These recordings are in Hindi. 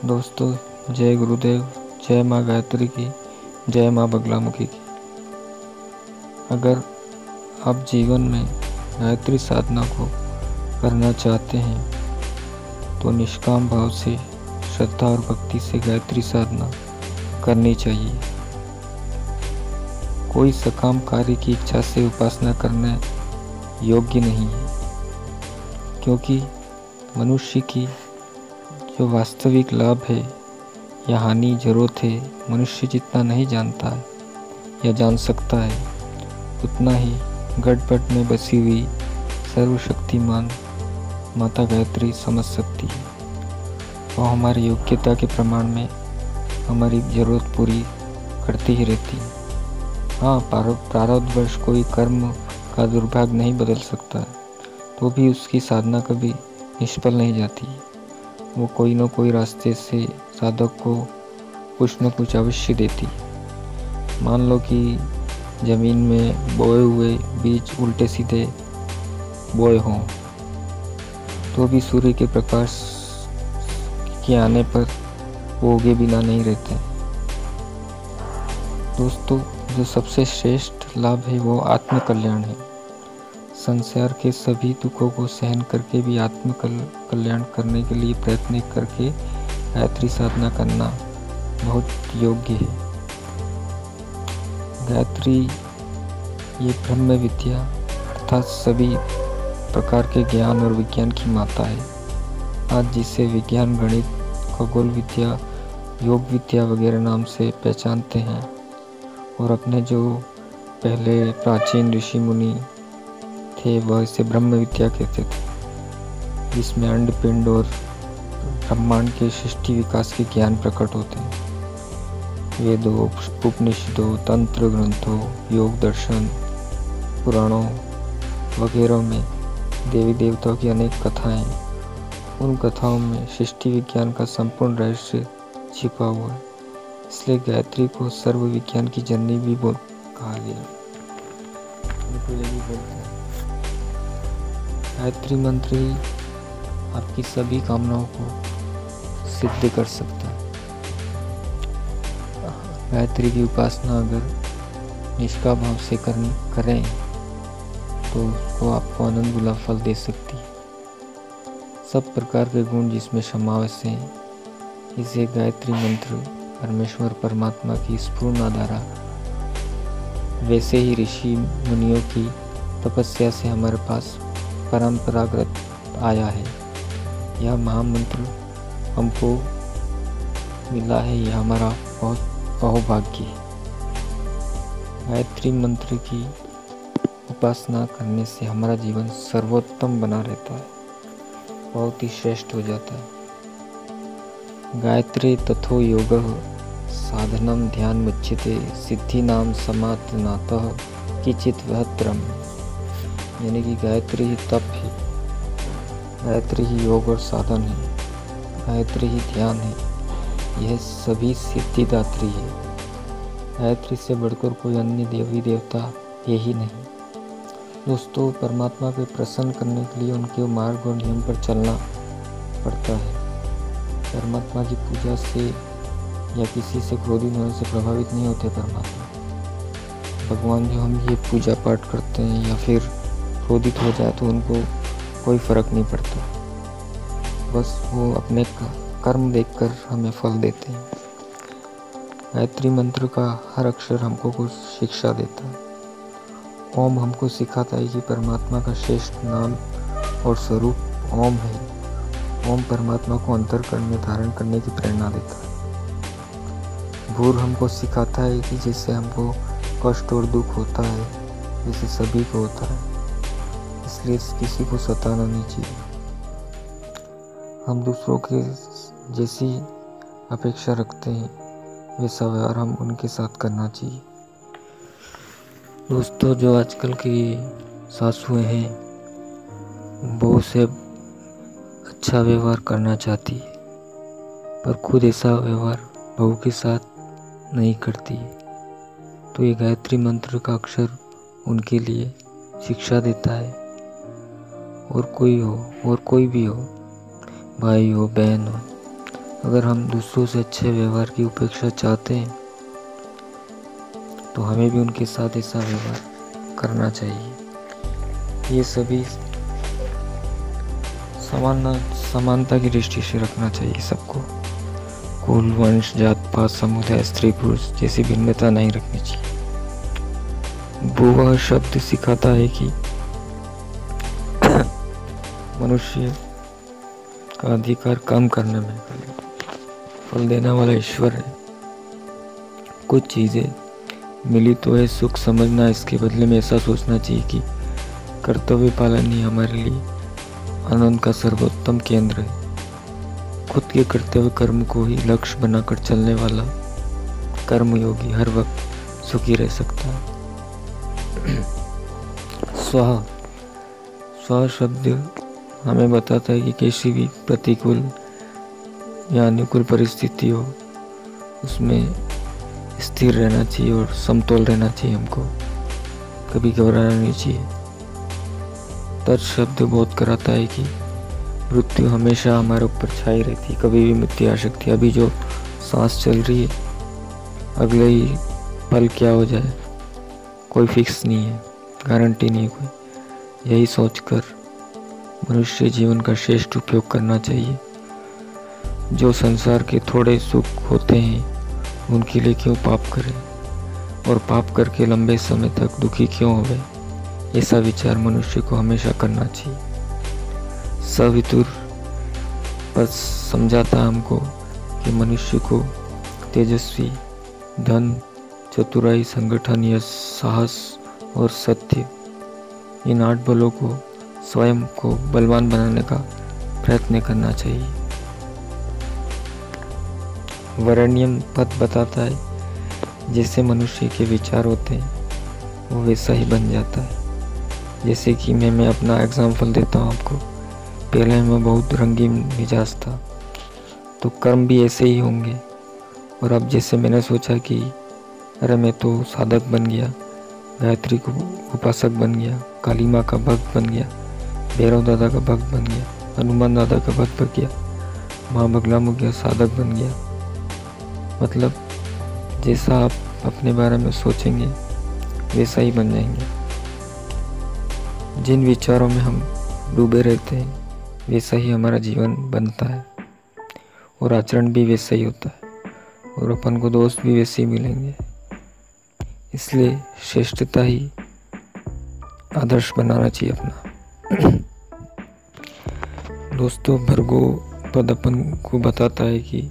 दोस्तों, जय गुरुदेव, जय माँ गायत्री की, जय माँ बगलामुखी की। अगर आप जीवन में गायत्री साधना को करना चाहते हैं तो निष्काम भाव से, श्रद्धा और भक्ति से गायत्री साधना करनी चाहिए। कोई सकाम कार्य की इच्छा से उपासना करना योग्य नहीं है, क्योंकि मनुष्य की जो वास्तविक लाभ है या हानि जरूरत है, मनुष्य जितना नहीं जानता है या जान सकता है, उतना ही गढ़पट में बसी हुई सर्वशक्तिमान माता गायत्री समझ सकती है। वह हमारी योग्यता के प्रमाण में हमारी ज़रूरत पूरी करती ही रहती है। हाँ, प्रारब्धवश कोई कर्म का दुर्भाग्य नहीं बदल सकता है, तो भी उसकी साधना कभी निष्फल नहीं जाती। वो कोई न कोई रास्ते से साधक को कुछ न कुछ अवश्य देती। मान लो कि ज़मीन में बोए हुए बीज उल्टे सीधे बोए हों, तो भी सूर्य के प्रकाश के आने पर वो उगे बिना नहीं रहते। दोस्तों, जो सबसे श्रेष्ठ लाभ है वो आत्म कल्याण है। संसार के सभी दुखों को सहन करके भी आत्म कल्याण करने के लिए प्रयत्न करके गायत्री साधना करना बहुत योग्य है। गायत्री ये ब्रह्म विद्या अर्थात सभी प्रकार के ज्ञान और विज्ञान की माता है। आज जिसे विज्ञान, गणित, खगोल विद्या, योग विद्या वगैरह नाम से पहचानते हैं, और अपने जो पहले प्राचीन ऋषि मुनि थे वह इसे ब्रह्म विद्या कहते थे, जिसमें अंड पिंड और ब्रह्मांड के सृष्टि विकास के ज्ञान प्रकट होते हैं। वेदों, उपनिषदों, तंत्र ग्रंथों, योग दर्शन, पुराणों वगैरह में देवी देवताओं की अनेक कथाएं, उन कथाओं में सृष्टि विज्ञान का संपूर्ण रहस्य छिपा हुआ है। इसलिए गायत्री को सर्व विज्ञान की जननी भी कहा गया। गायत्री मंत्र ही आपकी सभी कामनाओं को सिद्ध कर सकता है। गायत्री की उपासना अगर निष्काम भाव से करें तो उसको आपको आनंद गुलाब फल दे सकती है। सब प्रकार के गुण जिसमें समावेश हैं, इसे गायत्री मंत्र परमेश्वर परमात्मा की स्फूर्णा धारा, वैसे ही ऋषि मुनियों की तपस्या से हमारे पास परंपरागत आया है। यह महामंत्र हमको मिला है, यह हमारा बहुत अहोभाग्य है। गायत्री मंत्र की उपासना करने से हमारा जीवन सर्वोत्तम बना रहता है, बहुत ही श्रेष्ठ हो जाता है। गायत्री तथो योगः साधनम ध्यान मुच्यते सिद्धिनाम समातनातः किचित वहत्रम। यानी कि गायत्री ही तप है, गायत्री ही योग और साधन है, गायत्री ही ध्यान है, यह सभी सिद्धिदात्री है। गायत्री से बढ़कर कोई अन्य देवी देवता है ही नहीं। दोस्तों, परमात्मा को प्रसन्न करने के लिए उनके मार्ग और नियम पर चलना पड़ता है। परमात्मा की पूजा से या किसी से क्रोधित होने से प्रभावित नहीं होते परमात्मा। भगवान जो हम ये पूजा पाठ करते हैं या फिर क्रोधित हो जाए तो उनको कोई फर्क नहीं पड़ता, बस वो अपने कर्म देखकर हमें फल देते हैं। गायत्री मंत्र का हर अक्षर हमको कुछ शिक्षा देता है। ओम हमको सिखाता है कि परमात्मा का श्रेष्ठ नाम और स्वरूप ओम है। ओम परमात्मा को अंतःकरण में धारण करने की प्रेरणा देता है। भूर हमको सिखाता है कि जिससे हमको कष्ट और दुख होता है, जैसे सभी को होता है, इसलिए किसी को सताना नहीं चाहिए। हम दूसरों के जैसी अपेक्षा रखते हैं, वैसा व्यवहार हम उनके साथ करना चाहिए। दोस्तों, जो आजकल की सासुएं हैं, बहू से अच्छा व्यवहार करना चाहती है, पर खुद ऐसा व्यवहार बहू के साथ नहीं करती है, तो ये गायत्री मंत्र का अक्षर उनके लिए शिक्षा देता है। और कोई हो और कोई भी हो, भाई हो, बहन हो, अगर हम दूसरों से अच्छे व्यवहार की उपेक्षा चाहते हैं तो हमें भी उनके साथ ऐसा व्यवहार करना चाहिए। ये सभी समानता की दृष्टि से रखना चाहिए सबको। कुल, वंश, जात पात, समुदाय, स्त्री पुरुष जैसी भिन्नता नहीं रखनी चाहिए। वो वह शब्द सिखाता है कि मनुष्य का अधिकार काम करने में फल देने वाला ईश्वर है। कुछ चीजें मिली तो है सुख समझना, इसके बदले में ऐसा सोचना चाहिए कि कर्तव्य पालन ही हमारे लिए आनंद का सर्वोत्तम केंद्र है। खुद के कर्तव्य कर्म को ही लक्ष्य बनाकर चलने वाला कर्मयोगी हर वक्त सुखी रह सकता है। स्व शब्द हमें बताता है कि किसी भी प्रतिकूल या अनुकूल परिस्थिति हो उसमें स्थिर रहना चाहिए और समतोल रहना चाहिए। हमको कभी घबराना नहीं चाहिए। तत् शब्द बोध कराता है कि मृत्यु हमेशा हमारे ऊपर छाई रहती है, कभी भी मृत्यु आ सकती है। अभी जो सांस चल रही है, अगले ही पल क्या हो जाए कोई फिक्स नहीं है, गारंटी नहीं है कोई। यही सोचकर मनुष्य जीवन का श्रेष्ठ उपयोग करना चाहिए। जो संसार के थोड़े सुख होते हैं उनके लिए क्यों पाप करें, और पाप करके लंबे समय तक दुखी क्यों होवे। ऐसा विचार मनुष्य को हमेशा करना चाहिए। सवितुर पर समझाता हमको कि मनुष्य को तेजस्वी, धन, चतुराई, संगठन, यश, साहस और सत्य, इन 8 बलों को स्वयं को बलवान बनाने का प्रयत्न करना चाहिए। वरेण्यम पद बताता है जैसे मनुष्य के विचार होते हैं वो वैसा ही बन जाता है। जैसे कि मैं अपना एग्जाम्पल देता हूँ आपको। पहले मैं बहुत रंगीन मिजाज था तो कर्म भी ऐसे ही होंगे। और अब जैसे मैंने सोचा कि अरे मैं तो साधक बन गया, गायत्री को उपासक बन गया, काली माँ का भक्त बन गया, भैरव दादा का भक्त बन गया, हनुमान दादा का भक्त बन गया, माँ बगला मुखिया साधक बन गया। मतलब जैसा आप अपने बारे में सोचेंगे वैसा ही बन जाएंगे। जिन विचारों में हम डूबे रहते हैं वैसा ही हमारा जीवन बनता है और आचरण भी वैसा ही होता है और अपन को दोस्त भी वैसे ही मिलेंगे। इसलिए श्रेष्ठता ही आदर्श बनाना चाहिए अपना। दोस्तों, भर्गो पद अपन को बताता है कि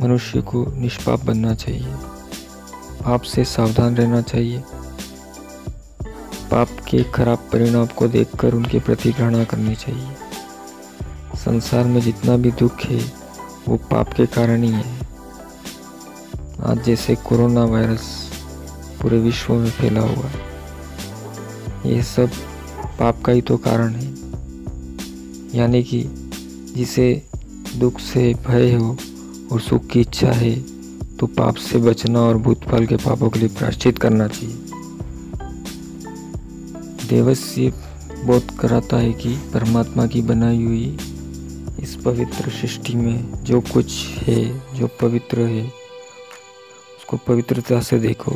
मनुष्य को निष्पाप बनना चाहिए, पाप से सावधान रहना चाहिए, पाप के खराब परिणाम को देखकर उनके प्रति घृणा करनी चाहिए। संसार में जितना भी दुख है वो पाप के कारण ही है। आज जैसे कोरोना वायरस पूरे विश्व में फैला हुआ है, ये सब पाप का ही तो कारण है। यानी कि जिसे दुख से भय हो और सुख की इच्छा है तो पाप से बचना और भूतकाल के पापों के लिए प्रायश्चित करना चाहिए। देवस्य बोध कराता है कि परमात्मा की बनाई हुई इस पवित्र सृष्टि में जो कुछ है, जो पवित्र है, उसको पवित्रता से देखो।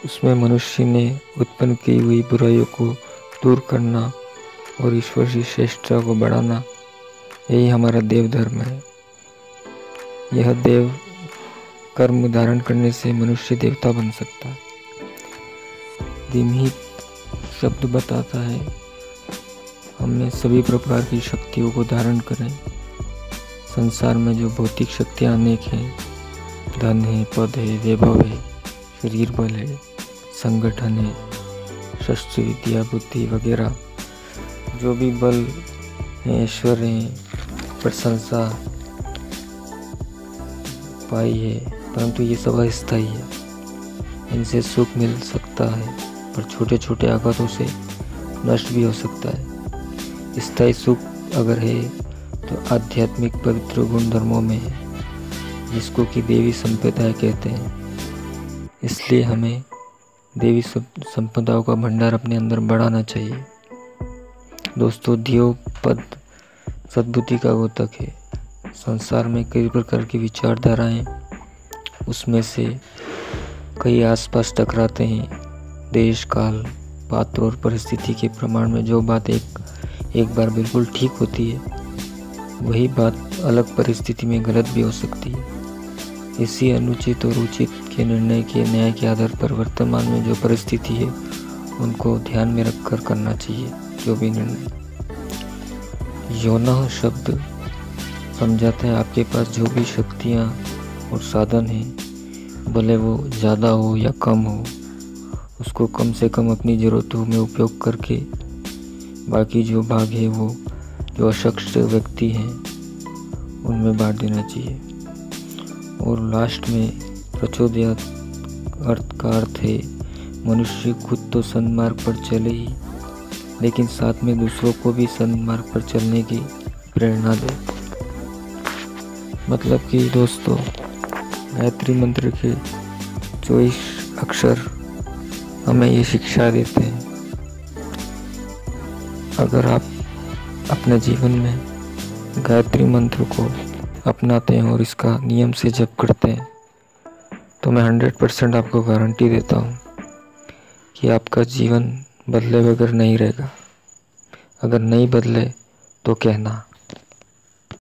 उसमें मनुष्य ने उत्पन्न की हुई बुराइयों को दूर करना और ईश्वर की श्रेष्ठता को बढ़ाना, यही हमारा देव धर्म है। यह देव कर्म धारण करने से मनुष्य देवता बन सकता है। दिमही शब्द बताता है हमें सभी प्रकार की शक्तियों को धारण करें। संसार में जो भौतिक शक्तियाँ अनेक हैं, धन है, पद है, वैभव है, शरीर बल है, संगठन है, शस्त्र विद्या, बुद्धि वगैरह जो भी बल है, ऐश्वर्य है, प्रशंसा पाई है, परंतु ये सब अस्थायी है। इनसे सुख मिल सकता है पर छोटे छोटे आघातों से नष्ट भी हो सकता है। स्थायी सुख अगर है तो आध्यात्मिक पवित्र गुण धर्मों में है, जिसको कि देवी संपदाएं कहते हैं। इसलिए हमें देवी संपदाओं का भंडार अपने अंदर बढ़ाना चाहिए। दोस्तों, धियो पद सद्बुद्धि का द्योतक है। संसार में कई प्रकार की विचारधाराएं, उसमें से कई आसपास टकराते हैं। देश, काल, पात्र और परिस्थिति के प्रमाण में जो बात एक बार बिल्कुल ठीक होती है, वही बात अलग परिस्थिति में गलत भी हो सकती है। इसी अनुचित और उचित के निर्णय के न्याय के आधार पर वर्तमान में जो परिस्थिति है उनको ध्यान में रखकर करना चाहिए जो भी निर्णय। यौनः शब्द समझाते हैं आपके पास जो भी शक्तियाँ और साधन हैं, भले वो ज़्यादा हो या कम हो, उसको कम से कम अपनी ज़रूरतों में उपयोग करके बाकी जो भाग है वो जो अशक्त व्यक्ति हैं उनमें बांट देना चाहिए। और लास्ट में प्रचोदयात अर्थ का अर्थ है मनुष्य खुद तो सन्मार्ग पर चले ही, लेकिन साथ में दूसरों को भी सन्मार्ग पर चलने की प्रेरणा दे। मतलब कि दोस्तों, गायत्री मंत्र के 24 अक्षर हमें ये शिक्षा देते हैं। अगर आप अपने जीवन में गायत्री मंत्र को अपनाते हैं और इसका नियम से जप करते हैं, तो मैं 100% आपको गारंटी देता हूँ कि आपका जीवन बदले बगैर नहीं रहेगा। अगर नहीं बदले तो कहना।